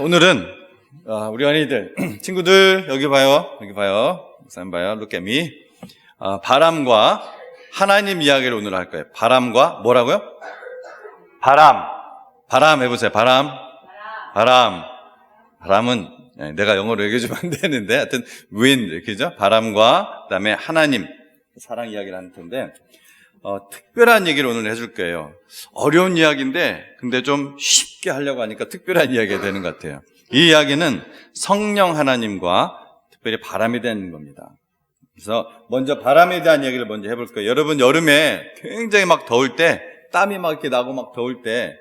오늘은 우리 어린이들 친구들 여기 봐요. 목사님 봐요. Look at me. 바람과 하나님 이야기를 오늘 할 거예요. 바람과 뭐라고요? 바람 해보세요. 바람은 내가 영어로 얘기해주면 안 되는데 하여튼 wind, 그죠? 바람과 그다음에 하나님, 사랑 이야기를 하는 텐데 특별한 얘기를 오늘 해줄 거예요. 어려운 이야기인데 근데 좀 쉽게 하려고 하니까 특별한 이야기가 되는 것 같아요. 이 이야기는 성령 하나님과 특별히 바람에 대한 겁니다. 그래서 먼저 바람에 대한 이야기를 먼저 해볼 거예요. 여러분 여름에 굉장히 막 더울 때, 땀이 막 이렇게 나고 막 더울 때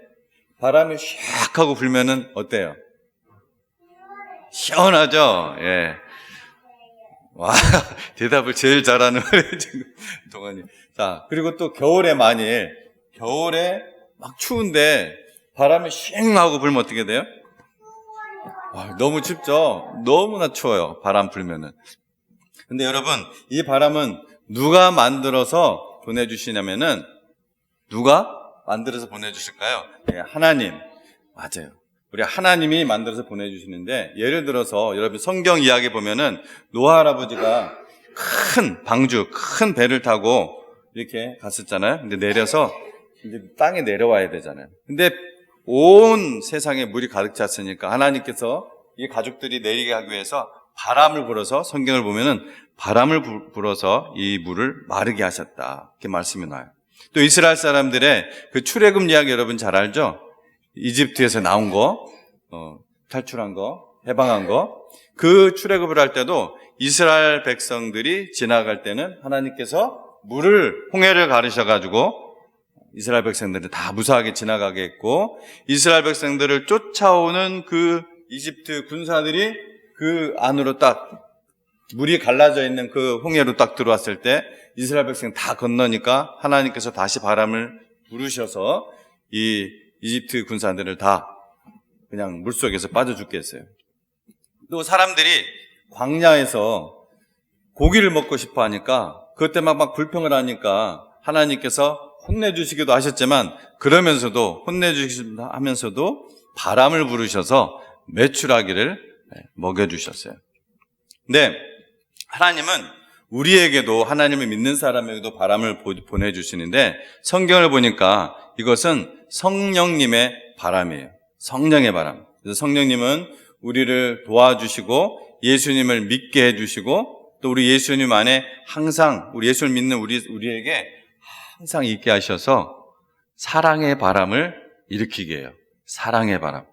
바람이 샥 하고 불면은 어때요? 시원하죠? 예. 와, 대답을 제일 잘하는 지금 동안이. 자, 그리고 또 겨울에 막 추운데 바람이 쉥 하고 불면 어떻게 돼요? 와, 너무 춥죠? 너무나 추워요. 바람 불면은. 근데 여러분, 이 바람은 누가 만들어서 보내주시냐면은 누가 만들어서 보내주실까요? 네, 하나님. 맞아요. 우리 하나님이 만들어서 보내주시는데, 예를 들어서 여러분 성경 이야기 보면은 노아 할아버지가 큰 배를 타고 이렇게 갔었잖아요. 근데 내려서 이제 땅에 내려와야 되잖아요. 근데 온 세상에 물이 가득 찼으니까 하나님께서 이 가족들이 내리게 하기 위해서 바람을 불어서, 성경을 보면은 바람을 불어서 이 물을 마르게 하셨다, 이렇게 말씀이 나와요. 또 이스라엘 사람들의 그 출애굽 이야기 여러분 잘 알죠? 이집트에서 나온 거, 탈출한 거, 해방한 거. 그 출애굽을 할 때도 이스라엘 백성들이 지나갈 때는 하나님께서 홍해를 가르셔가지고 이스라엘 백성들을 다 무사하게 지나가게 했고, 이스라엘 백성들을 쫓아오는 그 이집트 군사들이 그 안으로 딱 물이 갈라져 있는 그 홍해로 딱 들어왔을 때 이스라엘 백성 다 건너니까 하나님께서 다시 바람을 부르셔서 이 이집트 군사들을 다 그냥 물속에서 빠져 죽게 했어요. 또 사람들이 광야에서 고기를 먹고 싶어 하니까 그것 때문에 막 불평을 하니까 하나님께서 혼내주시기도 하셨지만, 그러면서도 혼내주시면서도 바람을 부르셔서 메추라기를 먹여주셨어요. 근데 하나님은 우리에게도, 하나님을 믿는 사람에게도 바람을 보내주시는데, 성경을 보니까 이것은 성령님의 바람이에요. 성령의 바람. 그래서 성령님은 우리를 도와주시고 예수님을 믿게 해주시고, 또 우리 예수님 안에 항상, 우리 예수를 믿는 우리에게 항상 있게 하셔서 사랑의 바람을 일으키게 해요. 사랑의 바람.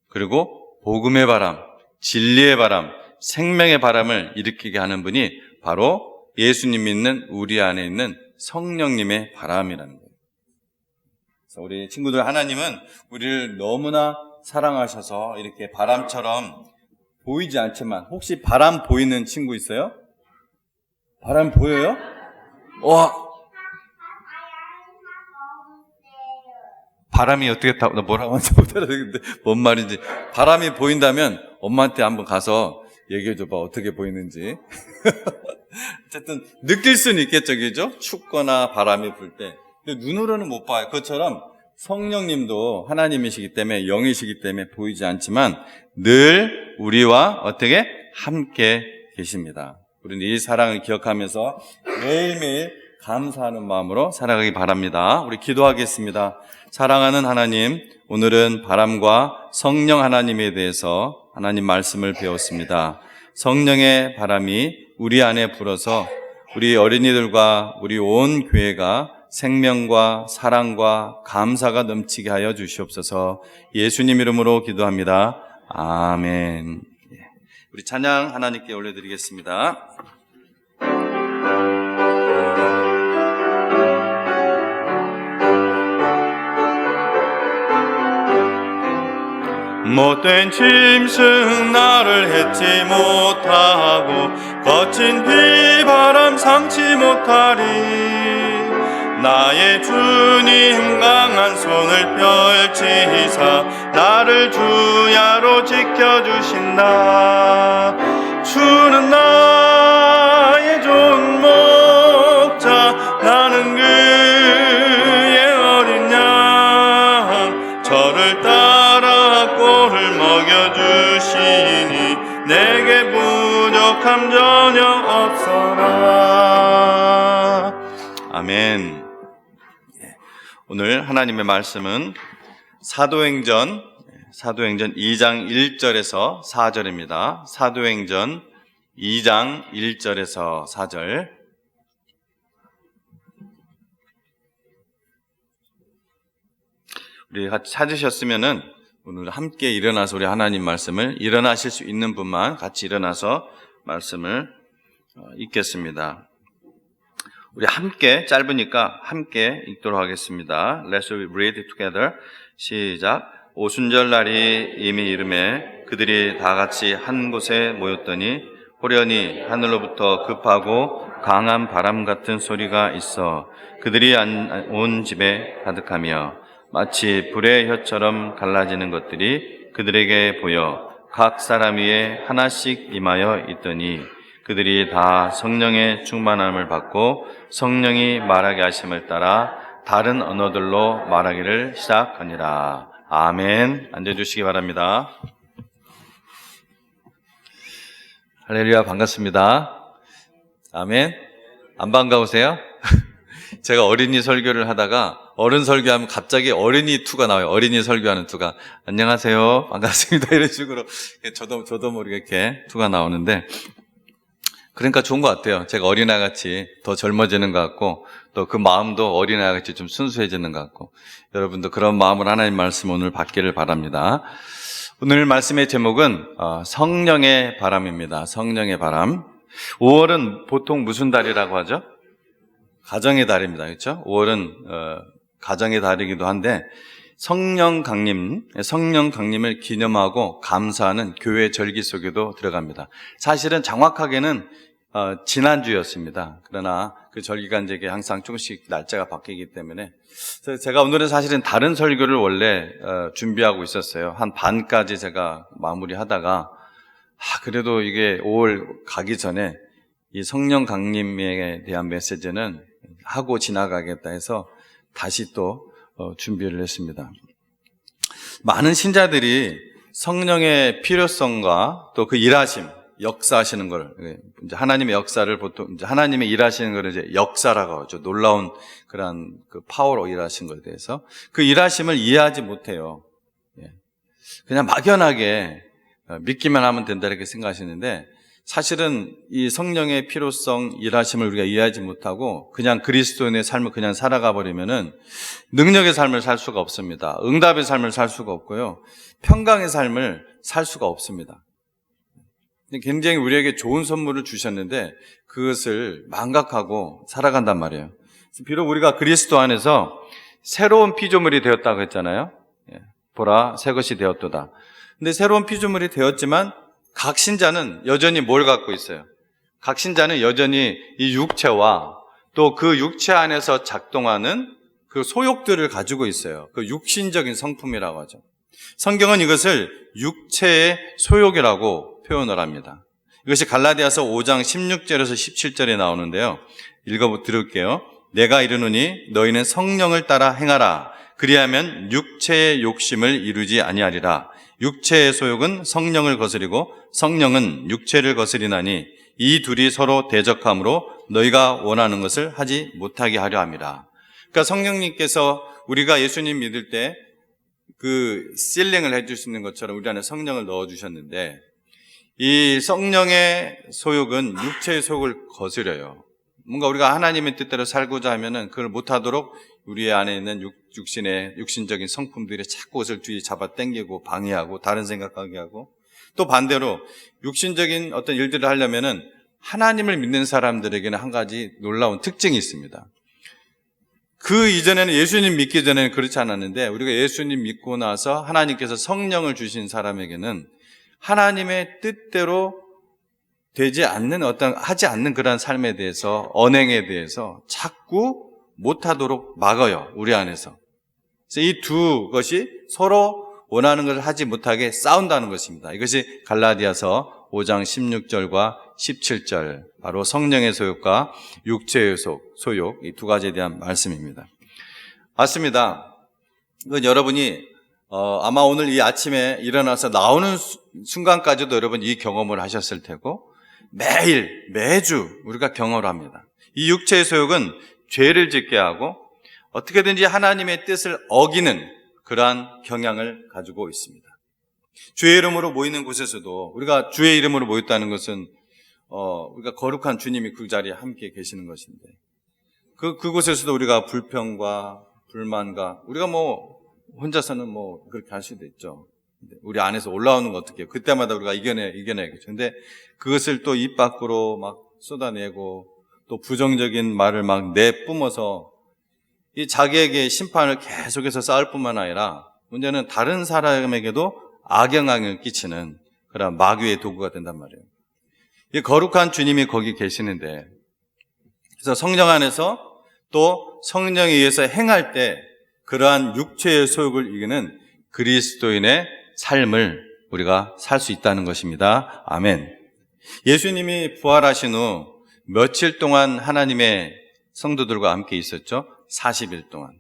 그리고 복음의 바람, 진리의 바람, 생명의 바람을 일으키게 하는 분이 바로 예수님 믿는 우리 안에 있는 성령님의 바람이라는 거예요. 그래서 우리 친구들, 하나님은 우리를 너무나 사랑하셔서 이렇게 바람처럼 보이지 않지만, 혹시 바람 보이는 친구 있어요? 바람 보여요? 와, 바람이 어떻게 나 뭐라고 하는지 못 알아듣는데 뭔 말인지. 바람이 보인다면 엄마한테 한번 가서 얘기해 줘봐, 어떻게 보이는지. 어쨌든 느낄 수는 있겠죠, 그죠? 춥거나 바람이 불 때. 근데 눈으로는 못 봐요. 그것처럼 성령님도 하나님이시기 때문에, 영이시기 때문에 보이지 않지만 늘 우리와 어떻게 함께 계십니다. 우리는 이 사랑을 기억하면서 매일매일 감사하는 마음으로 살아가기 바랍니다. 우리 기도하겠습니다. 사랑하는 하나님, 오늘은 바람과 성령 하나님에 대해서 하나님 말씀을 배웠습니다. 성령의 바람이 우리 안에 불어서 우리 어린이들과 우리 온 교회가 생명과 사랑과 감사가 넘치게 하여 주시옵소서. 예수님 이름으로 기도합니다. 아멘. 우리 찬양 하나님께 올려드리겠습니다. 못된 짐승 나를 해치 못하고 거친 비바람 상치 못하리. 나의 주님 강한 손을 펼치사 나를 주야로 지켜주신다. 주는 나의 좋은 목자, 나는 그의 어린 양. 저를 따라 꼴을 먹여주 주시니 내게 부족함 전혀 없어라. 아멘. 오늘 하나님의 말씀은 사도행전 2장 1절에서 4절입니다. 사도행전 2장 1절에서 4절. 우리 같이 찾으셨으면은 오늘 함께 일어나서 우리 하나님 말씀을 일어나실 수 있는 분만 같이 일어나서 말씀을 읽겠습니다. 우리 함께 짧으니까 함께 읽도록 하겠습니다. Let's read together. 시작. 오순절 날이 이미 이르매 그들이 다 같이 한 곳에 모였더니 호련히 하늘로부터 급하고 강한 바람 같은 소리가 있어 그들이 온 집에 가득하며 마치 불의 혀처럼 갈라지는 것들이 그들에게 보여 각 사람 위에 하나씩 임하여 있더니 그들이 다 성령의 충만함을 받고 성령이 말하게 하심을 따라 다른 언어들로 말하기를 시작하니라. 아멘. 앉아주시기 바랍니다. 할렐루야, 반갑습니다. 아멘. 안 반가우세요? 제가 어린이 설교를 하다가 어른 설교하면 갑자기 어린이 투가 나와요. 어린이 설교하는 투가. 안녕하세요. 반갑습니다. 이런 식으로 저도 모르게 이렇게 투가 나오는데 그러니까 좋은 것 같아요. 제가 어린아이같이 더 젊어지는 것 같고 또 그 마음도 어린아이같이 좀 순수해지는 것 같고 여러분도 그런 마음으로 하나님 말씀 오늘 받기를 바랍니다. 오늘 말씀의 제목은 성령의 바람입니다. 성령의 바람. 5월은 보통 무슨 달이라고 하죠? 가정의 달입니다. 그렇죠? 5월은 가정의 달이기도 한데 성령 강림을 기념하고 감사하는 교회 절기 속에도 들어갑니다. 사실은 정확하게는 지난주였습니다. 그러나 그 절기가 이제 항상 조금씩 날짜가 바뀌기 때문에 제가 오늘은 사실은 다른 설교를 원래 준비하고 있었어요. 한 반까지 제가 마무리하다가 그래도 이게 5월 가기 전에 이 성령 강림에 대한 메시지는 하고 지나가겠다 해서 다시 또 준비를 했습니다. 많은 신자들이 성령의 필요성과 또 그 일하심, 역사하시는 걸, 이제 하나님의 역사를 보통, 이제 하나님의 일하시는 걸 이제 역사라고 하죠. 놀라운 그런 그 파워로 일하신 것에 대해서 그 일하심을 이해하지 못해요. 그냥 막연하게 믿기만 하면 된다 이렇게 생각하시는데 사실은 이 성령의 필요성, 일하심을 우리가 이해하지 못하고 그냥 그리스도인의 삶을 그냥 살아가 버리면은 능력의 삶을 살 수가 없습니다. 응답의 삶을 살 수가 없고요. 평강의 삶을 살 수가 없습니다. 굉장히 우리에게 좋은 선물을 주셨는데 그것을 망각하고 살아간단 말이에요. 비록 우리가 그리스도 안에서 새로운 피조물이 되었다고 했잖아요. 보라, 새 것이 되었도다. 근데 새로운 피조물이 되었지만 각 신자는 여전히 뭘 갖고 있어요? 각 신자는 여전히 이 육체와 또 그 육체 안에서 작동하는 그 소욕들을 가지고 있어요. 그 육신적인 성품이라고 하죠. 성경은 이것을 육체의 소욕이라고 표현을 합니다. 이것이 갈라디아서 5장 16절에서 17절에 나오는데요. 읽어 드릴게요. 내가 이르노니 너희는 성령을 따라 행하라. 그리하면 육체의 욕심을 이루지 아니하리라. 육체의 소욕은 성령을 거스리고 성령은 육체를 거스리나니 이 둘이 서로 대적함으로 너희가 원하는 것을 하지 못하게 하려 함이라. 그러니까 성령님께서 우리가 예수님 믿을 때 그 실링을 해줄 수 있는 것처럼 우리 안에 성령을 넣어주셨는데 이 성령의 소욕은 육체의 소욕을 거스려요. 뭔가 우리가 하나님의 뜻대로 살고자 하면은 그걸 못하도록 우리 안에 있는 육신적인 성품들이 자꾸 그것을 뒤에 잡아 당기고 방해하고 다른 생각하게 하고 또 반대로 육신적인 어떤 일들을 하려면은 하나님을 믿는 사람들에게는 한 가지 놀라운 특징이 있습니다. 그 이전에는 예수님 믿기 전에는 그렇지 않았는데 우리가 예수님 믿고 나서 하나님께서 성령을 주신 사람에게는 하나님의 뜻대로 되지 않는 하지 않는 그런 삶에 대해서 언행에 대해서 자꾸 못하도록 막아요. 우리 안에서. 그래서 이 두 것이 서로 원하는 것을 하지 못하게 싸운다는 것입니다. 이것이 갈라디아서 5장 16절과 17절 바로 성령의 소욕과 육체의 소욕 이 두 가지에 대한 말씀입니다. 맞습니다. 이건 여러분이 아마 오늘 이 아침에 일어나서 나오는 순간까지도 여러분 이 경험을 하셨을 테고 매주 우리가 경험을 합니다. 이 육체의 소욕은 죄를 짓게 하고 어떻게든지 하나님의 뜻을 어기는 그러한 경향을 가지고 있습니다. 주의 이름으로 모이는 곳에서도 우리가 주의 이름으로 모였다는 것은 우리가 거룩한 주님이 그 자리에 함께 계시는 것인데 그곳에서도 우리가 불평과 불만과 우리가 혼자서는 그렇게 할 수도 있죠. 우리 안에서 올라오는 거 어떻게 해요? 그때마다 우리가 이겨내야겠죠. 근데 그것을 또 입 밖으로 막 쏟아내고 또 부정적인 말을 막 내뿜어서 이 자기에게 심판을 계속해서 쌓을 뿐만 아니라 문제는 다른 사람에게도 악영향을 끼치는 그런 마귀의 도구가 된단 말이에요. 이 거룩한 주님이 거기 계시는데 그래서 성령 안에서 또 성령에 의해서 행할 때 그러한 육체의 소욕을 이기는 그리스도인의 삶을 우리가 살 수 있다는 것입니다. 아멘. 예수님이 부활하신 후 며칠 동안 하나님의 성도들과 함께 있었죠? 40일 동안.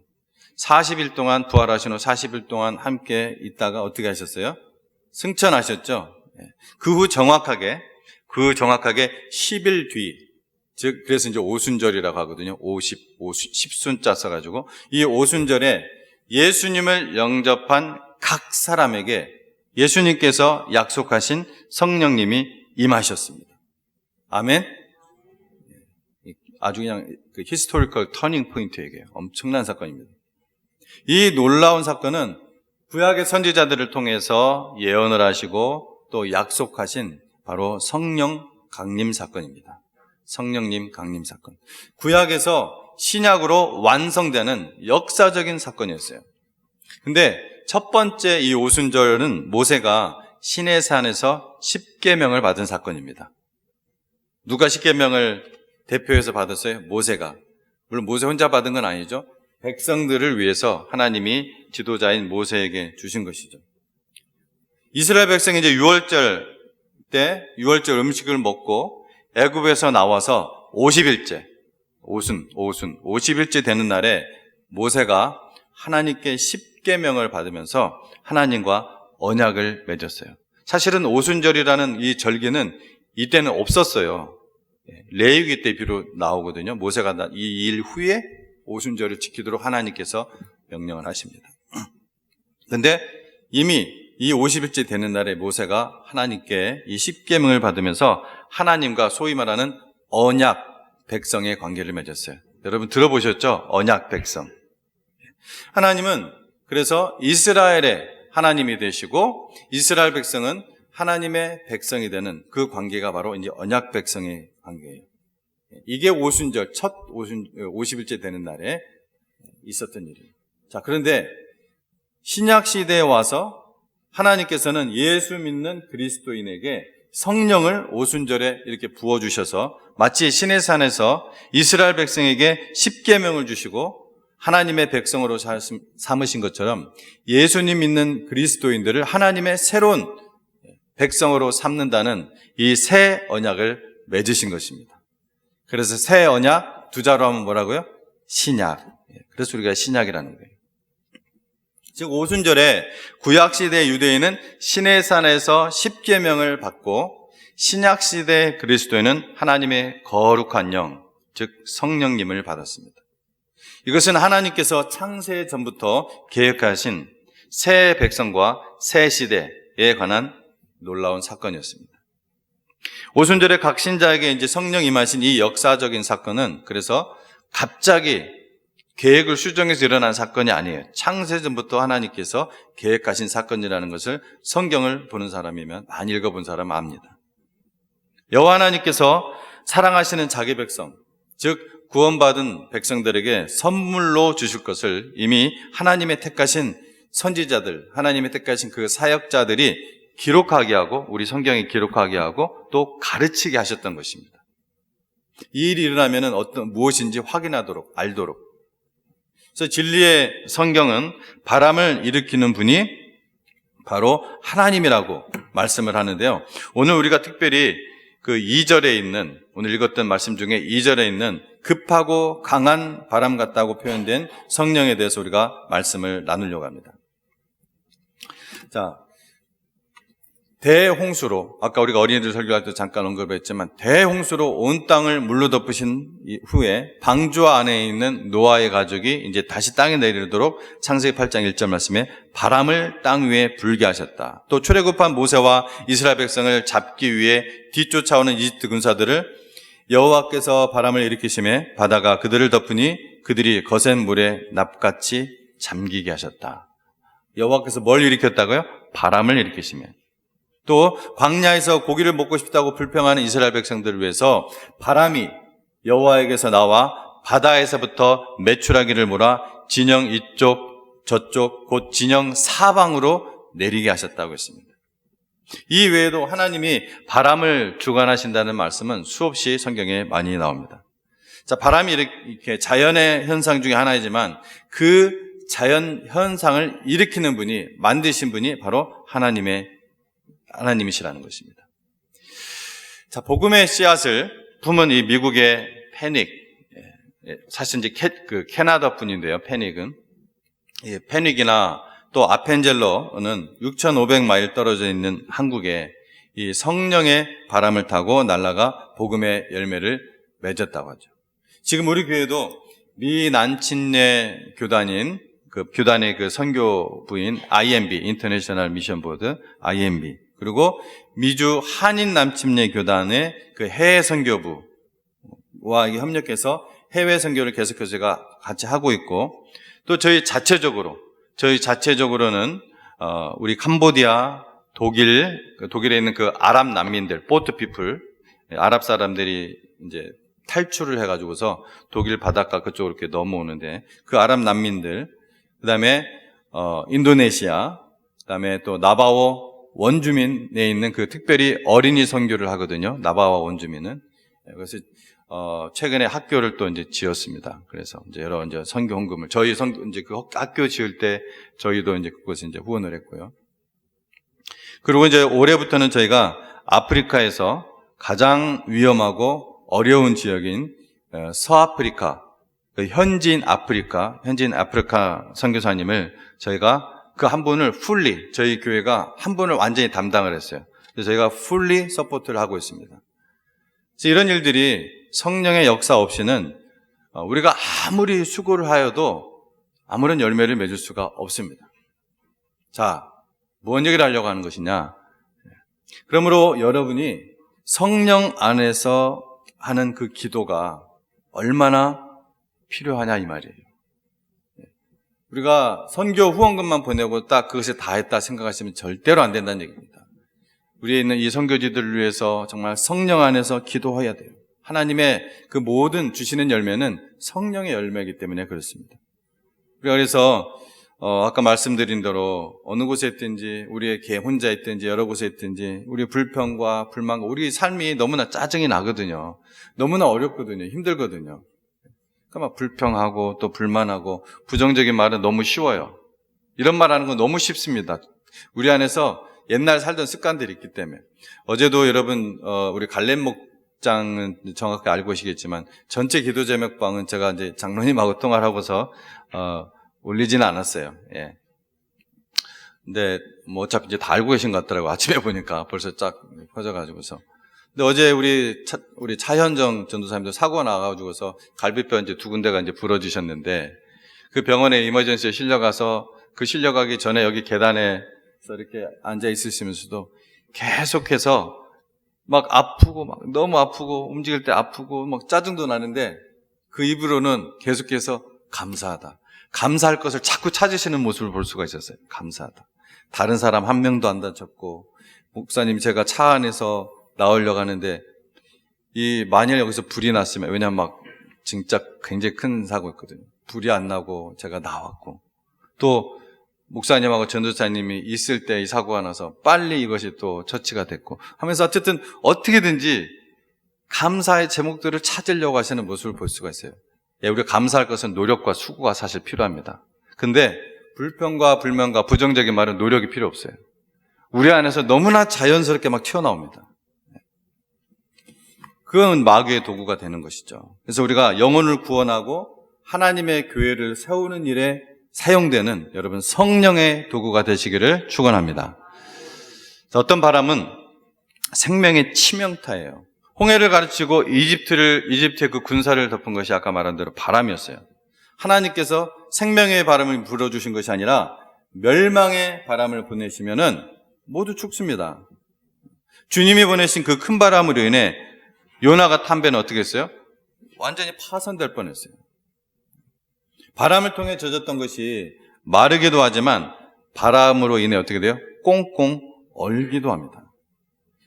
40일 동안 부활하신 후 40일 동안 함께 있다가 어떻게 하셨어요? 승천하셨죠? 그 후 정확하게 10일 뒤, 즉 그래서 이제 오순절이라고 하거든요. 10순자 써가지고 이 오순절에 예수님을 영접한 각 사람에게 예수님께서 약속하신 성령님이 임하셨습니다. 아멘. 아주 그냥 그 히스토리컬 터닝 포인트에게 엄청난 사건입니다. 이 놀라운 사건은 구약의 선지자들을 통해서 예언을 하시고 또 약속하신 바로 성령 강림 사건입니다. 성령님 강림 사건. 구약에서 신약으로 완성되는 역사적인 사건이었어요. 근데 첫 번째 이 오순절은 모세가 시내산에서 십계명을 받은 사건입니다. 누가 십계명을 대표해서 받았어요? 모세가. 물론 모세 혼자 받은 건 아니죠. 백성들을 위해서 하나님이 지도자인 모세에게 주신 것이죠. 이스라엘 백성이 이제 6월절 음식을 먹고 애굽에서 나와서 50일째, 50일째 되는 날에 모세가 하나님께 십계명을 받으면서 하나님과 언약을 맺었어요. 사실은 오순절이라는 이 절기는 이때는 없었어요. 레위기 때 비로 나오거든요. 모세가 이 일 후에 오순절을 지키도록 하나님께서 명령을 하십니다. 그런데 이미 이 50일째 되는 날에 모세가 하나님께 이 십계명을 받으면서 하나님과 소위 말하는 언약 백성의 관계를 맺었어요. 여러분 들어보셨죠? 언약 백성. 하나님은 그래서 이스라엘의 하나님이 되시고 이스라엘 백성은 하나님의 백성이 되는 그 관계가 바로 이제 언약 백성의 관계예요. 이게 오순절, 첫 50일째 되는 날에 있었던 일이에요. 자, 그런데 신약 시대에 와서 하나님께서는 예수 믿는 그리스도인에게 성령을 오순절에 이렇게 부어주셔서 마치 시내산에서 이스라엘 백성에게 십계명을 주시고 하나님의 백성으로 삼으신 것처럼 예수님 믿는 그리스도인들을 하나님의 새로운 백성으로 삼는다는 이 새 언약을 맺으신 것입니다. 그래서 새 언약 두 자로 하면 뭐라고요? 신약. 그래서 우리가 신약이라는 거예요. 즉 오순절에 구약시대 유대인은 시내산에서 십계명을 받고 신약시대 그리스도인은 하나님의 거룩한 영, 즉 성령님을 받았습니다. 이것은 하나님께서 창세 전부터 계획하신 새 백성과 새 시대에 관한 놀라운 사건이었습니다. 오순절에 각 신자에게 이제 성령 임하신 이 역사적인 사건은 그래서 갑자기 계획을 수정해서 일어난 사건이 아니에요. 창세 전부터 하나님께서 계획하신 사건이라는 것을 성경을 보는 사람이면 많이 읽어본 사람은 압니다. 여호와 하나님께서 사랑하시는 자기 백성, 즉 구원받은 백성들에게 선물로 주실 것을 이미 하나님의 택하신 선지자들, 하나님의 택하신 그 사역자들이 기록하게 하고 우리 성경에 기록하게 하고 또 가르치게 하셨던 것입니다. 이 일이 일어나면 무엇인지 확인하도록 알도록. 그래서 진리의 성경은 바람을 일으키는 분이 바로 하나님이라고 말씀을 하는데요. 오늘 우리가 특별히 그 2절에 있는 오늘 읽었던 말씀 중에 2절에 있는 급하고 강한 바람 같다고 표현된 성령에 대해서 우리가 말씀을 나누려고 합니다. 자, 대홍수로, 아까 우리가 어린이들 설교할 때 잠깐 언급했지만 대홍수로 온 땅을 물로 덮으신 후에 방주와 안에 있는 노아의 가족이 이제 다시 땅에 내리도록 창세기 8장 1절 말씀에 바람을 땅 위에 불게 하셨다. 또 출애굽한 모세와 이스라엘 백성을 잡기 위해 뒤쫓아오는 이집트 군사들을 여호와께서 바람을 일으키심에 바다가 그들을 덮으니 그들이 거센 물에 납같이 잠기게 하셨다. 여호와께서 뭘 일으켰다고요? 바람을 일으키시면. 또 광야에서 고기를 먹고 싶다고 불평하는 이스라엘 백성들을 위해서 바람이 여호와에게서 나와 바다에서부터 메추라기를 몰아 진영 이쪽 저쪽 곧 진영 사방으로 내리게 하셨다고 했습니다. 이 외에도 하나님이 바람을 주관하신다는 말씀은 수없이 성경에 많이 나옵니다. 자, 바람이 이렇게 자연의 현상 중에 하나이지만 그 자연 현상을 일으키는 분이, 만드신 분이 바로 하나님이시라는 것입니다. 자, 복음의 씨앗을 품은 이 미국의 패닉, 사실 이제 캐나다 분인데요, 패닉은. 패닉이나 또 아펜젤러는 6,500마일 떨어져 있는 한국에 이 성령의 바람을 타고 날아가 복음의 열매를 맺었다고 하죠. 지금 우리 교회도 미 난친례 교단인 교단의 선교부인 IMB, 인터내셔널 미션 보드, IMB, 그리고 미주 한인 남침례 교단의 해외 선교부와 협력해서 해외 선교를 계속해서 제가 같이 하고 있고, 또 저희 자체적으로는 우리 캄보디아, 독일에 있는 아랍 난민들, 보트 피플, 아랍 사람들이 이제 탈출을 해가지고서 독일 바닷가 그쪽으로 이렇게 넘어오는데 그 아랍 난민들, 그 다음에 인도네시아, 그 다음에 또 나바오 원주민에 있는 특별히 어린이 선교를 하거든요. 나바오 원주민은. 그래서 최근에 학교를 또 이제 지었습니다. 그래서 이제 여러 이제 선교 헌금을 이제 학교 지을 때 저희도 이제 그것을 이제 후원을 했고요. 그리고 이제 올해부터는 저희가 아프리카에서 가장 위험하고 어려운 지역인 서아프리카, 현지인 아프리카 선교사님을 저희가 한 분을 저희 교회가 한 분을 완전히 담당을 했어요. 그래서 저희가 풀리 서포트를 하고 있습니다. 그래서 이런 일들이 성령의 역사 없이는 우리가 아무리 수고를 하여도 아무런 열매를 맺을 수가 없습니다. 자, 무슨 얘기를 하려고 하는 것이냐? 그러므로 여러분이 성령 안에서 하는 그 기도가 얼마나 필요하냐 이 말이에요. 우리가 선교 후원금만 보내고 딱 그것이 다 했다 생각하시면 절대로 안 된다는 얘기입니다. 우리에 있는 이 선교지들을 위해서 정말 성령 안에서 기도해야 돼요. 하나님의 그 모든 주시는 열매는 성령의 열매이기 때문에 그렇습니다. 우리가 그래서 아까 말씀드린 대로 어느 곳에 있든지 우리의 개 혼자 있든지 여러 곳에 있든지 우리 불평과 불만과 우리 삶이 너무나 짜증이 나거든요. 너무나 어렵거든요. 힘들거든요. 그러니까 막 불평하고 또 불만하고 부정적인 말은 너무 쉬워요. 이런 말 하는 건 너무 쉽습니다. 우리 안에서 옛날 살던 습관들이 있기 때문에. 어제도 여러분 우리 갈렙 목장은 정확히 알고 계시겠지만 전체 기도 제목방은 제가 이제 장로님하고 통화를 하고서 올리지는 않았어요. 예. 근데 뭐 어차피 이제 다 알고 계신 것 같더라고요. 아침에 보니까 벌써 쫙 퍼져가지고서. 근데 어제 우리 차현정 전도사님도 사고가 나가지고서 갈비뼈 이제 2군데가 이제 부러지셨는데 그 병원에 이머전시에 실려가서 실려가기 전에 여기 계단에서 이렇게 앉아 있으시면서도 계속해서 막 아프고 막 너무 아프고 움직일 때 아프고 막 짜증도 나는데 그 입으로는 계속해서 감사하다. 감사할 것을 자꾸 찾으시는 모습을 볼 수가 있었어요. 감사하다. 다른 사람 한 명도 안 다쳤고 목사님 제가 차 안에서 나오려고 하는데 만일 여기서 불이 났으면 왜냐면 막 진짜 굉장히 큰 사고였거든요. 불이 안 나고 제가 나왔고 또 목사님하고 전도사님이 있을 때 이 사고가 나서 빨리 이것이 또 처치가 됐고 하면서 어쨌든 어떻게든지 감사의 제목들을 찾으려고 하시는 모습을 볼 수가 있어요. 우리가 감사할 것은 노력과 수고가 사실 필요합니다. 근데 불평과 불만과 부정적인 말은 노력이 필요 없어요. 우리 안에서 너무나 자연스럽게 막 튀어나옵니다. 그건 마귀의 도구가 되는 것이죠. 그래서 우리가 영혼을 구원하고 하나님의 교회를 세우는 일에 사용되는 여러분 성령의 도구가 되시기를 축원합니다. 어떤 바람은 생명의 치명타예요. 홍해를 가르치고 이집트의 그 군사를 덮은 것이 아까 말한 대로 바람이었어요. 하나님께서 생명의 바람을 불어주신 것이 아니라 멸망의 바람을 보내시면은 모두 죽습니다. 주님이 보내신 그 큰 바람으로 인해 요나가 탄 배는 어떻게 했어요? 완전히 파손될 뻔했어요. 바람을 통해 젖었던 것이 마르기도 하지만 바람으로 인해 어떻게 돼요? 꽁꽁 얼기도 합니다.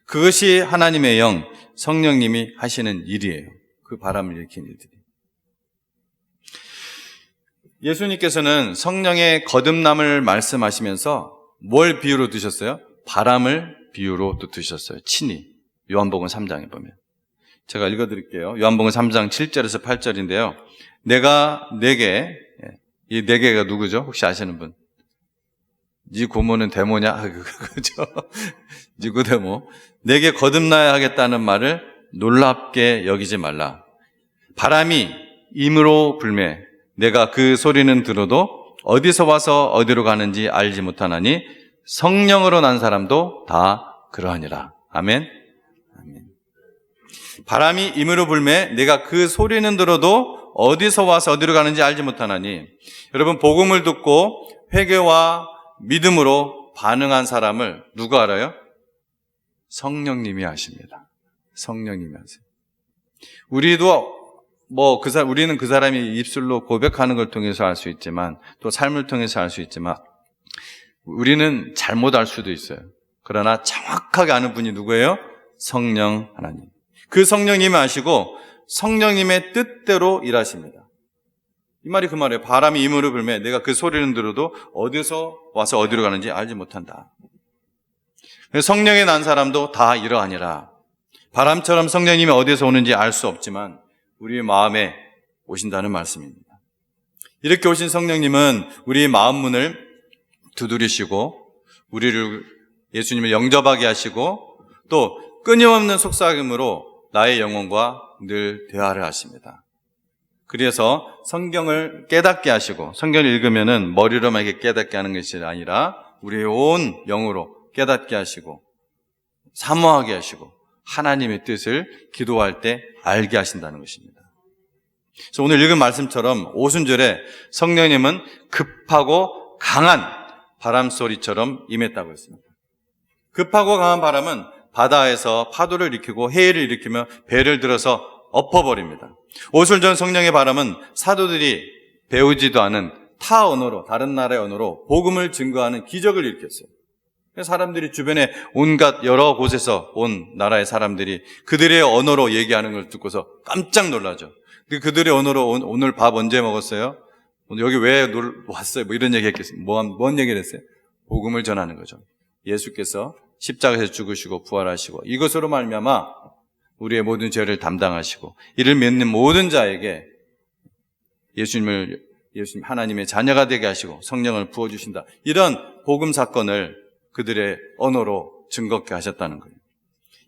그것이 하나님의 영, 성령님이 하시는 일이에요. 그 바람을 일으킨 일들이. 예수님께서는 성령의 거듭남을 말씀하시면서 뭘 비유로 드셨어요? 바람을 비유로 또 드셨어요. 친히. 요한복음 3장에 보면. 제가 읽어드릴게요. 요한복음 3장 7절에서 8절인데요. 내가 네게, 이 네 개가 누구죠? 혹시 아시는 분? 네 고모는 데모냐? 그죠? 니고데모. 내게 거듭나야 하겠다는 말을 놀랍게 여기지 말라. 바람이 임으로 불매. 내가 그 소리는 들어도 어디서 와서 어디로 가는지 알지 못하나니 성령으로 난 사람도 다 그러하니라. 아멘. 아멘. 바람이 임으로 불매. 내가 그 소리는 들어도 어디서 와서 어디로 가는지 알지 못하나니. 여러분, 복음을 듣고 회개와 믿음으로 반응한 사람을 누가 알아요? 성령님이 아십니다. 성령님이 아세요. 우리는 그 사람이 입술로 고백하는 걸 통해서 알 수 있지만, 또 삶을 통해서 알 수 있지만, 우리는 잘못 알 수도 있어요. 그러나 정확하게 아는 분이 누구예요? 성령 하나님. 그 성령님이 아시고 성령님의 뜻대로 일하십니다. 이 말이 그 말이에요. 바람이 임으로 불매 내가 그 소리는 들어도 어디서 와서 어디로 가는지 알지 못한다. 성령이 난 사람도 다 이러하니라. 바람처럼 성령님이 어디서 오는지 알 수 없지만 우리의 마음에 오신다는 말씀입니다. 이렇게 오신 성령님은 우리의 마음 문을 두드리시고 우리를 예수님을 영접하게 하시고 또 끊임없는 속삭임으로 나의 영혼과 늘 대화를 하십니다. 그래서 성경을 깨닫게 하시고 성경을 읽으면은 머리로만 이렇게 깨닫게 하는 것이 아니라 우리의 온 영으로 깨닫게 하시고 사모하게 하시고 하나님의 뜻을 기도할 때 알게 하신다는 것입니다. 그래서 오늘 읽은 말씀처럼 오순절에 성령님은 급하고 강한 바람소리처럼 임했다고 했습니다. 급하고 강한 바람은 바다에서 파도를 일으키고 해일을 일으키며 배를 들어서 엎어버립니다. 오순절 성령의 바람은 사도들이 배우지도 않은 타 언어로, 다른 나라의 언어로 복음을 증거하는 기적을 일으켰어요. 사람들이 주변에 온갖 여러 곳에서 온 나라의 사람들이 그들의 언어로 얘기하는 걸 듣고서 깜짝 놀라죠. 그들의 언어로 오늘 밥 언제 먹었어요? 오늘 여기 왜 왔어요? 뭐 이런 얘기 했겠어요. 뭔 얘기를 했어요? 복음을 전하는 거죠. 예수께서 십자가에서 죽으시고 부활하시고 이것으로 말미암아 우리의 모든 죄를 담당하시고 이를 믿는 모든 자에게 예수님 하나님의 자녀가 되게 하시고 성령을 부어주신다. 이런 복음 사건을 그들의 언어로 증거케 하셨다는 거예요.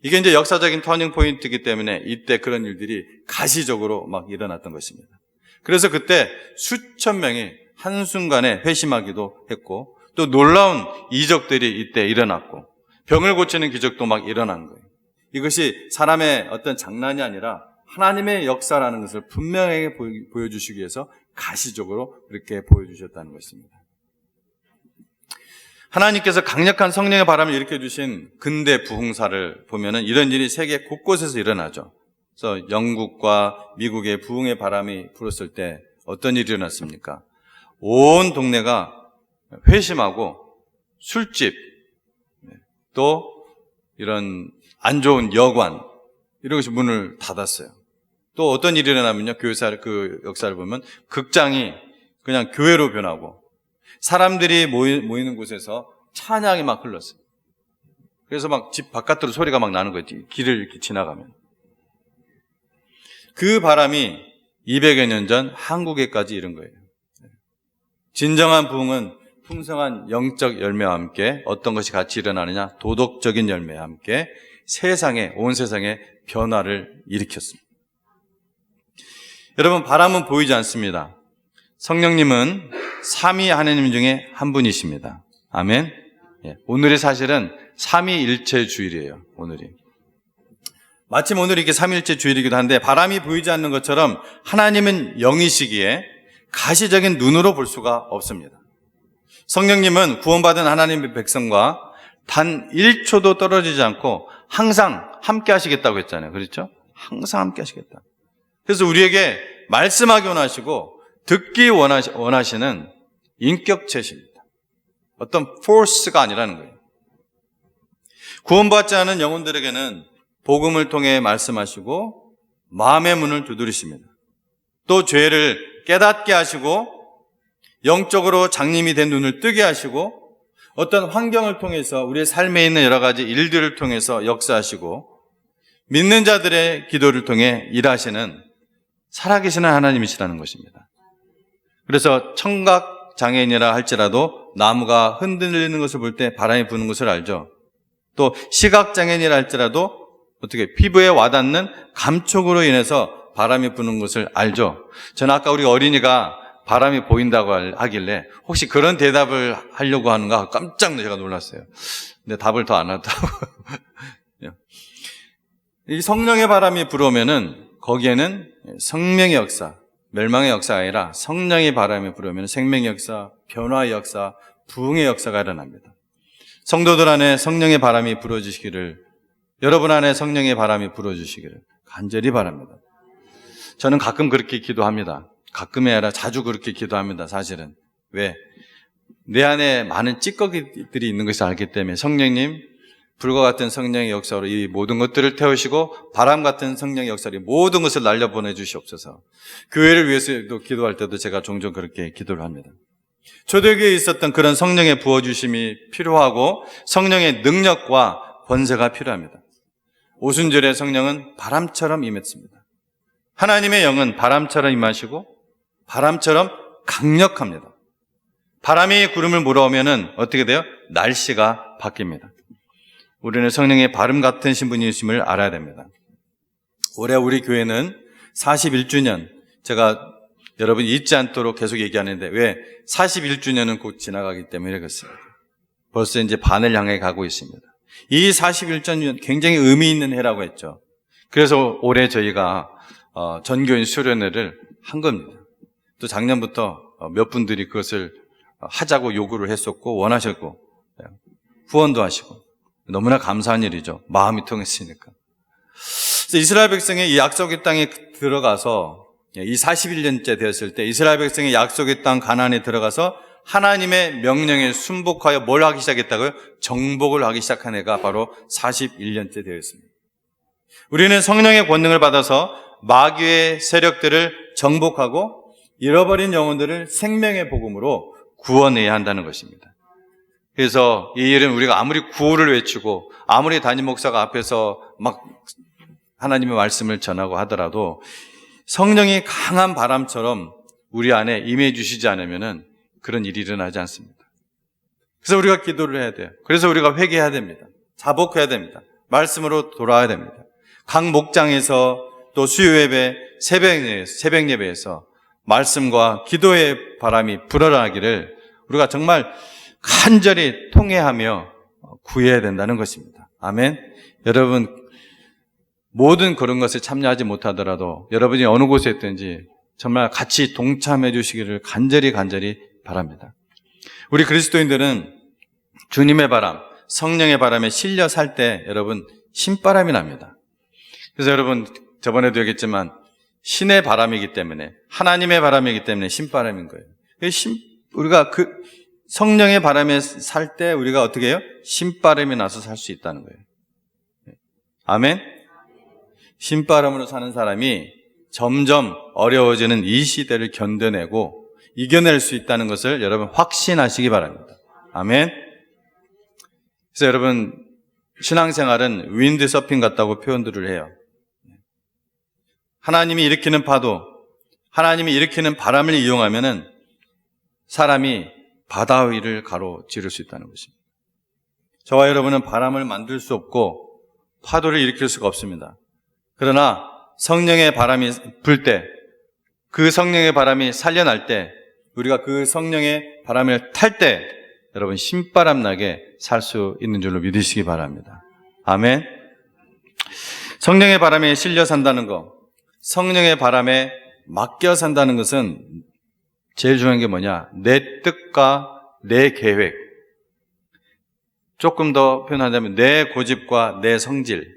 이게 이제 역사적인 터닝 포인트이기 때문에 이때 그런 일들이 가시적으로 막 일어났던 것입니다. 그래서 그때 수천 명이 한순간에 회심하기도 했고 또 놀라운 이적들이 이때 일어났고 병을 고치는 기적도 막 일어난 거예요. 이것이 사람의 어떤 장난이 아니라 하나님의 역사라는 것을 분명하게 보여주시기 위해서 가시적으로 그렇게 보여주셨다는 것입니다. 하나님께서 강력한 성령의 바람을 일으켜주신 근대 부흥사를 보면은 이런 일이 세계 곳곳에서 일어나죠. 그래서 영국과 미국의 부흥의 바람이 불었을 때 어떤 일이 일어났습니까? 온 동네가 회심하고 술집, 또 이런 안 좋은 여관, 이런 것이 문을 닫았어요. 또 어떤 일이 일어나면요, 그 역사를 보면 극장이 그냥 교회로 변하고 사람들이 모이는 곳에서 찬양이 막 흘렀어요. 그래서 막 집 바깥으로 소리가 막 나는 거지. 길을 이렇게 지나가면. 그 바람이 200여 년 전 한국에까지 이른 거예요. 진정한 부흥은 풍성한 영적 열매와 함께 어떤 것이 같이 일어나느냐? 도덕적인 열매와 함께 온 세상에 변화를 일으켰습니다. 여러분, 바람은 보이지 않습니다. 성령님은 삼위 하나님 중에 한 분이십니다. 아멘. 예, 오늘이 사실은 삼위일체 주일이에요. 오늘이. 마침 오늘이 이게 삼위일체 주일이기도 한데 바람이 보이지 않는 것처럼 하나님은 영이시기에 가시적인 눈으로 볼 수가 없습니다. 성령님은 구원받은 하나님의 백성과 단 1초도 떨어지지 않고 항상 함께 하시겠다고 했잖아요. 그렇죠? 항상 함께 하시겠다. 그래서 우리에게 말씀하기 원하시고 듣기 원하시는 인격체십니다. 어떤 포스가 아니라는 거예요. 구원받지 않은 영혼들에게는 복음을 통해 말씀하시고 마음의 문을 두드리십니다. 또 죄를 깨닫게 하시고 영적으로 장님이 된 눈을 뜨게 하시고 어떤 환경을 통해서 우리의 삶에 있는 여러 가지 일들을 통해서 역사하시고 믿는 자들의 기도를 통해 일하시는 살아계시는 하나님이시라는 것입니다. 그래서 청각 장애인이라 할지라도 나무가 흔들리는 것을 볼 때 바람이 부는 것을 알죠. 또 시각 장애인이라 할지라도 어떻게 피부에 와닿는 감촉으로 인해서 바람이 부는 것을 알죠. 저는 아까 우리 어린이가 바람이 보인다고 하길래 혹시 그런 대답을 하려고 하는가 깜짝 제가 놀랐어요. 근데 답을 더 안 하더라고요. 이 성령의 바람이 불어오면은 거기에는 생명의 역사, 멸망의 역사가 아니라 성령의 바람이 불어오면 생명의 역사, 변화의 역사, 부흥의 역사가 일어납니다. 성도들 안에 성령의 바람이 불어주시기를, 여러분 안에 성령의 바람이 불어주시기를 간절히 바랍니다. 저는 가끔 그렇게 기도합니다. 가끔이 아니라 자주 그렇게 기도합니다. 사실은. 왜? 내 안에 많은 찌꺼기들이 있는 것을 알기 때문에 성령님, 불과 같은 성령의 역사로 이 모든 것들을 태우시고 바람 같은 성령의 역사로 모든 것을 날려보내 주시옵소서. 교회를 위해서도 기도할 때도 제가 종종 그렇게 기도를 합니다. 초대교회에 있었던 그런 성령의 부어주심이 필요하고 성령의 능력과 권세가 필요합니다. 오순절의 성령은 바람처럼 임했습니다. 하나님의 영은 바람처럼 임하시고 바람처럼 강력합니다. 바람이 구름을 몰아오면은 어떻게 돼요? 날씨가 바뀝니다. 우리는 성령의 바람 같은 신분이심을 알아야 됩니다. 올해 우리 교회는 41주년, 제가 여러분 잊지 않도록 계속 얘기하는데 왜 41주년은 곧 지나가기 때문에 그렇습니다. 벌써 이제 반을 향해 가고 있습니다. 이 41주년 굉장히 의미 있는 해라고 했죠. 그래서 올해 저희가 전교인 수련회를 한 겁니다. 또 작년부터 몇 분들이 그것을 하자고 요구를 했었고 원하셨고 후원도 하시고 너무나 감사한 일이죠. 마음이 통했으니까. 그래서 이스라엘 백성이 이 약속의 땅에 들어가서 이 41년째 되었을 때 이스라엘 백성이 약속의 땅 가나안에 들어가서 하나님의 명령에 순복하여 뭘 하기 시작했다고요? 정복을 하기 시작한 해가 바로 41년째 되었습니다. 우리는 성령의 권능을 받아서 마귀의 세력들을 정복하고 잃어버린 영혼들을 생명의 복음으로 구원해야 한다는 것입니다. 그래서 이 일은 우리가 아무리 구호를 외치고 아무리 담임 목사가 앞에서 막 하나님의 말씀을 전하고 하더라도 성령이 강한 바람처럼 우리 안에 임해 주시지 않으면 그런 일이 일어나지 않습니다. 그래서 우리가 기도를 해야 돼요. 그래서 우리가 회개해야 됩니다. 자복해야 됩니다. 말씀으로 돌아와야 됩니다. 각 목장에서 또 수요예배, 새벽 예배에서 말씀과 기도의 바람이 불어나기를 우리가 정말 간절히 통회하며 구해야 된다는 것입니다. 아멘. 여러분 모든 그런 것에 참여하지 못하더라도 여러분이 어느 곳에 있든지 정말 같이 동참해 주시기를 간절히 바랍니다. 우리 그리스도인들은 주님의 바람, 성령의 바람에 실려 살 때 여러분 신바람이 납니다. 그래서 여러분 저번에도 얘기했지만 신의 바람이기 때문에 하나님의 바람이기 때문에 신바람인 거예요. 우리가 그 성령의 바람에 살 때 우리가 어떻게 해요? 신바람이 나서 살 수 있다는 거예요. 아멘. 신바람으로 사는 사람이 점점 어려워지는 이 시대를 견뎌내고 이겨낼 수 있다는 것을 여러분 확신하시기 바랍니다. 아멘. 그래서 여러분 신앙생활은 윈드 서핑 같다고 표현들을 해요. 하나님이 일으키는 파도, 하나님이 일으키는 바람을 이용하면은 사람이 바다 위를 가로지를 수 있다는 것입니다. 저와 여러분은 바람을 만들 수 없고 파도를 일으킬 수가 없습니다. 그러나 성령의 바람이 불 때, 그 성령의 바람이 살려날 때 우리가 그 성령의 바람을 탈 때 여러분 신바람 나게 살 수 있는 줄로 믿으시기 바랍니다. 아멘. 성령의 바람에 실려 산다는 것, 성령의 바람에 맡겨 산다는 것은 제일 중요한 게 뭐냐? 내 뜻과 내 계획, 조금 더 표현하자면 내 고집과 내 성질,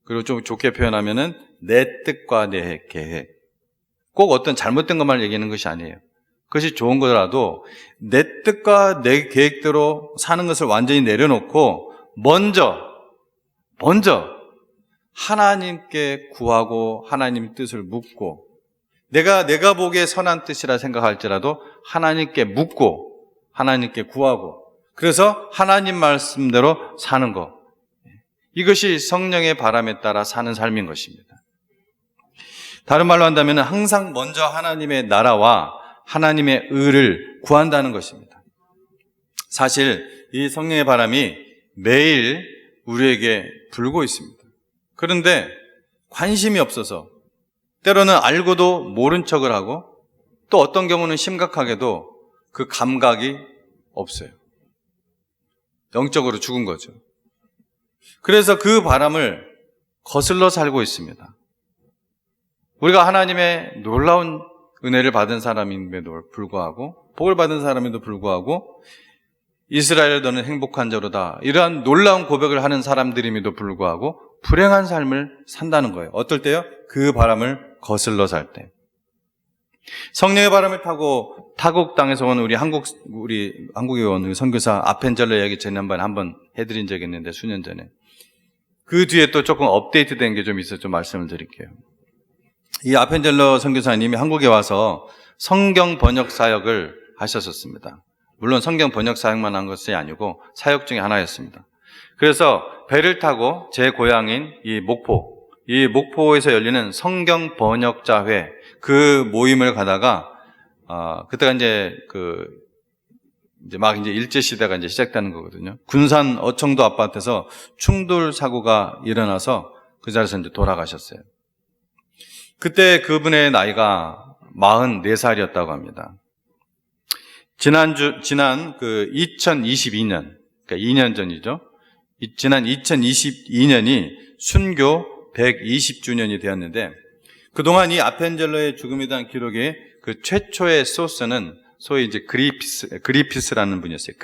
그리고 좀 좋게 표현하면은 내 뜻과 내 계획. 꼭 어떤 잘못된 것만 얘기하는 것이 아니에요. 그것이 좋은 거라도 내 뜻과 내 계획대로 사는 것을 완전히 내려놓고 먼저 하나님께 구하고 하나님 뜻을 묻고 내가 보기에 선한 뜻이라 생각할지라도 하나님께 묻고 하나님께 구하고 그래서 하나님 말씀대로 사는 것. 이것이 성령의 바람에 따라 사는 삶인 것입니다. 다른 말로 한다면 항상 먼저 하나님의 나라와 하나님의 의를 구한다는 것입니다. 사실 이 성령의 바람이 매일 우리에게 불고 있습니다. 그런데 관심이 없어서 때로는 알고도 모른 척을 하고 또 어떤 경우는 심각하게도 그 감각이 없어요. 영적으로 죽은 거죠. 그래서 그 바람을 거슬러 살고 있습니다. 우리가 하나님의 놀라운 은혜를 받은 사람임에도 불구하고 복을 받은 사람임에도 불구하고 이스라엘 너는 행복한 자로다 이러한 놀라운 고백을 하는 사람들임에도 불구하고 불행한 삶을 산다는 거예요. 어떨 때요? 그 바람을 거슬러 살 때. 성령의 바람을 타고 타국 땅에서 온 우리 한국에 온 선교사 아펜젤러 이야기 지난번에 한번 해드린 적이 있는데 수년 전에 그 뒤에 또 조금 업데이트된 게 좀 있어서 좀 말씀을 드릴게요. 이 아펜젤러 선교사님이 한국에 와서 성경 번역 사역을 하셨었습니다. 물론 성경 번역 사역만 한 것이 아니고 사역 중에 하나였습니다. 그래서 배를 타고 제 고향인 이 목포에서 열리는 성경 번역자회 그 모임을 가다가 그때가 이제 막 일제 시대가 이제 시작되는 거거든요. 군산 어청도 아파트에서 충돌 사고가 일어나서 그 자리에서 이제 돌아가셨어요. 그때 그분의 나이가 44살이었다고 합니다. 지난 2022년, 그러니까 2년 전이죠. 지난 2022년이 순교 120주년이 되었는데 그동안 이 아펜젤러의 죽음에 대한 기록의 그 최초의 소스는 소위 이제 그리피스라는 분이었어요.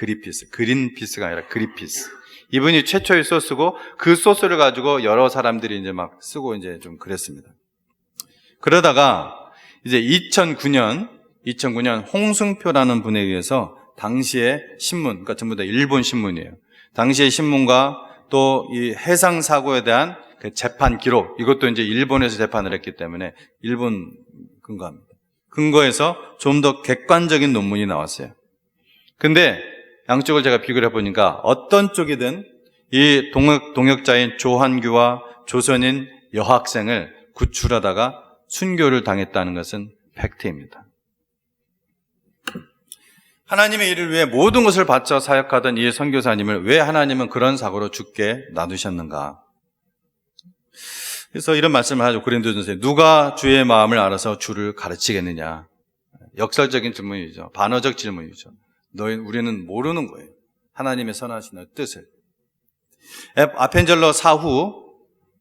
그린피스가 아니라 그리피스. 이분이 최초의 소스고 그 소스를 가지고 여러 사람들이 이제 막 쓰고 이제 좀 그랬습니다. 그러다가 이제 2009년 홍승표라는 분에 의해서 당시의 신문, 그러니까 전부 다 일본 신문이에요. 당시의 신문과 또 이 해상 사고에 대한 그 재판 기록, 이것도 이제 일본에서 재판을 했기 때문에 일본 근거합니다. 근거에서 좀 더 객관적인 논문이 나왔어요. 근데 양쪽을 제가 비교를 해보니까 어떤 쪽이든 이 동역자인 조한규와 조선인 여학생을 구출하다가 순교를 당했다는 것은 팩트입니다. 하나님의 일을 위해 모든 것을 바쳐 사역하던 이 선교사님을 왜 하나님은 그런 사고로 죽게 놔두셨는가? 그래서 이런 말씀을 하죠. 고린도전서에 누가 주의 마음을 알아서 주를 가르치겠느냐? 역설적인 질문이죠. 반어적 질문이죠. 우리는 모르는 거예요. 하나님의 선하신 뜻을. 아펜젤러 사후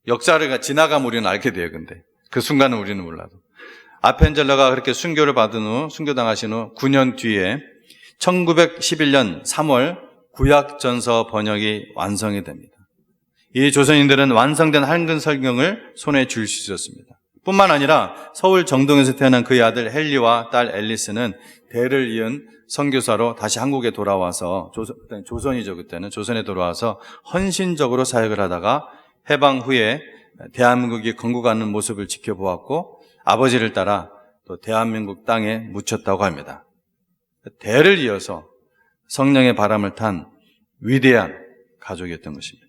역사를 지나가면 우리는 알게 돼요. 근데 그 순간은 우리는 몰라도. 아펜젤러가 그렇게 순교당하신 후 9년 뒤에 1911년 3월 구약전서 번역이 완성이 됩니다. 이 조선인들은 완성된 한글 성경을 손에 쥘 수 있었습니다. 뿐만 아니라 서울 정동에서 태어난 그의 아들 헨리와 딸 앨리스는 대를 이은 선교사로 다시 한국에 돌아와서 조선이죠. 그때는 조선에 돌아와서 헌신적으로 사역을 하다가 해방 후에 대한민국이 건국하는 모습을 지켜보았고 아버지를 따라 또 대한민국 땅에 묻혔다고 합니다. 대를 이어서 성령의 바람을 탄 위대한 가족이었던 것입니다.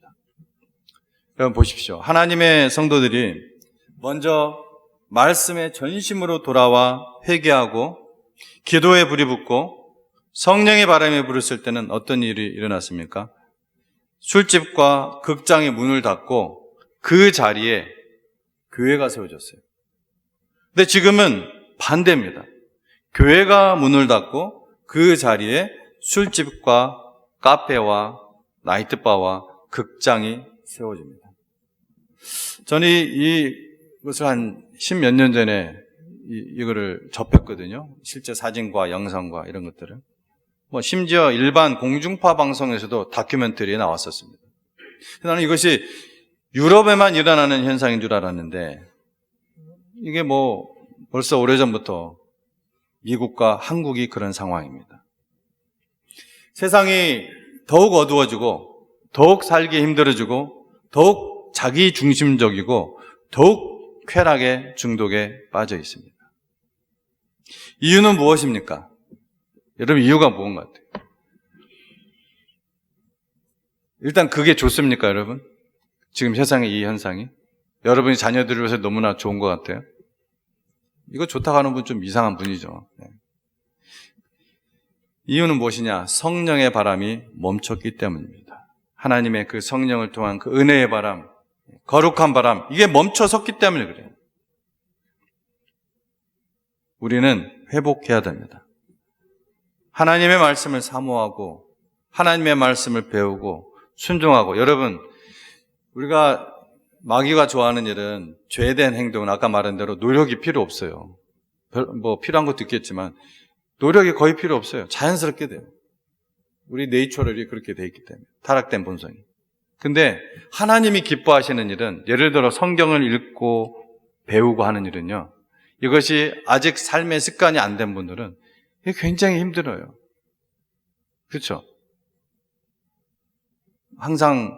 여러분 보십시오. 하나님의 성도들이 먼저 말씀의 전심으로 돌아와 회개하고 기도에 불이 붙고 성령의 바람이 불었을 때는 어떤 일이 일어났습니까? 술집과 극장의 문을 닫고 그 자리에 교회가 세워졌어요. 근데 지금은 반대입니다. 교회가 문을 닫고 그 자리에 술집과 카페와 나이트바와 극장이 세워집니다. 저는 이것을 한 10몇 년 전에 이거를 접했거든요. 실제 사진과 영상과 이런 것들을. 심지어 일반 공중파 방송에서도 다큐멘터리에 나왔었습니다. 나는 이것이 유럽에만 일어나는 현상인 줄 알았는데, 이게 벌써 오래전부터 미국과 한국이 그런 상황입니다. 세상이 더욱 어두워지고, 더욱 살기 힘들어지고, 더욱 자기 중심적이고, 더욱 쾌락의 중독에 빠져 있습니다. 이유는 무엇입니까? 여러분, 이유가 무엇인 것 같아요? 일단 그게 좋습니까, 여러분? 지금 세상의 이 현상이? 여러분이 자녀들을 위해서 너무나 좋은 것 같아요? 이거 좋다고 하는 분 좀 이상한 분이죠. 네. 이유는 무엇이냐? 성령의 바람이 멈췄기 때문입니다. 하나님의 그 성령을 통한 그 은혜의 바람, 거룩한 바람, 이게 멈춰섰기 때문에 그래요. 우리는 회복해야 됩니다. 하나님의 말씀을 사모하고 하나님의 말씀을 배우고 순종하고, 여러분, 우리가 마귀가 좋아하는 일은 죄된 행동은 아까 말한 대로 노력이 필요 없어요. 필요한 것도 있겠지만 노력이 거의 필요 없어요. 자연스럽게 돼요. 우리 네이처럴이 그렇게 돼 있기 때문에, 타락된 본성이. 근데 하나님이 기뻐하시는 일은, 예를 들어 성경을 읽고 배우고 하는 일은요, 이것이 아직 삶의 습관이 안 된 분들은 이게 굉장히 힘들어요. 그렇죠? 항상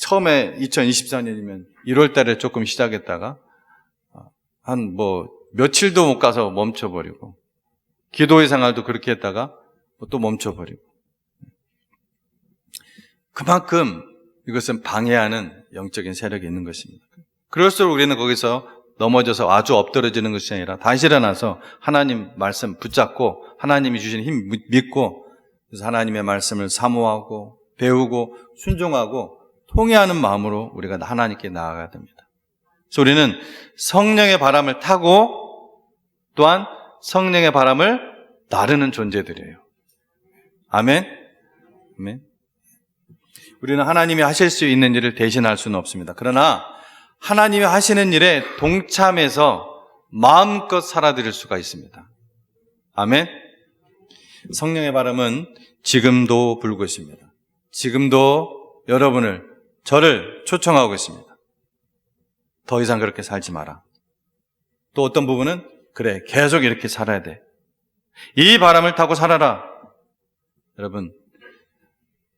처음에 2024년이면 1월 달에 조금 시작했다가 한 며칠도 못 가서 멈춰버리고, 기도의 생활도 그렇게 했다가 또 멈춰버리고, 그만큼 이것은 방해하는 영적인 세력이 있는 것입니다. 그럴수록 우리는 거기서 넘어져서 아주 엎드러지는 것이 아니라 다시 일어나서 하나님 말씀 붙잡고 하나님이 주신 힘 믿고, 그래서 하나님의 말씀을 사모하고 배우고 순종하고 통회하는 마음으로 우리가 하나님께 나아가야 됩니다. 그래서 우리는 성령의 바람을 타고 또한 성령의 바람을 나르는 존재들이에요. 아멘? 아멘. 우리는 하나님이 하실 수 있는 일을 대신할 수는 없습니다. 그러나 하나님이 하시는 일에 동참해서 마음껏 살아드릴 수가 있습니다. 아멘. 성령의 바람은 지금도 불고 있습니다. 지금도 저를 초청하고 있습니다. 더 이상 그렇게 살지 마라. 또 어떤 부분은 그래, 계속 이렇게 살아야 돼. 이 바람을 타고 살아라. 여러분,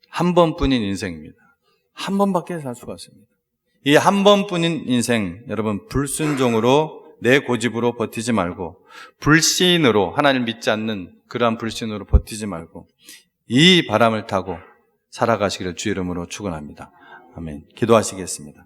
한 번뿐인 인생입니다. 한 번밖에 살 수가 없습니다. 이 한 번뿐인 인생, 여러분, 불순종으로, 내 고집으로 버티지 말고, 불신으로, 하나님을 믿지 않는 그러한 불신으로 버티지 말고 이 바람을 타고 살아가시기를 주 이름으로 축원합니다. 아멘. 기도하시겠습니다.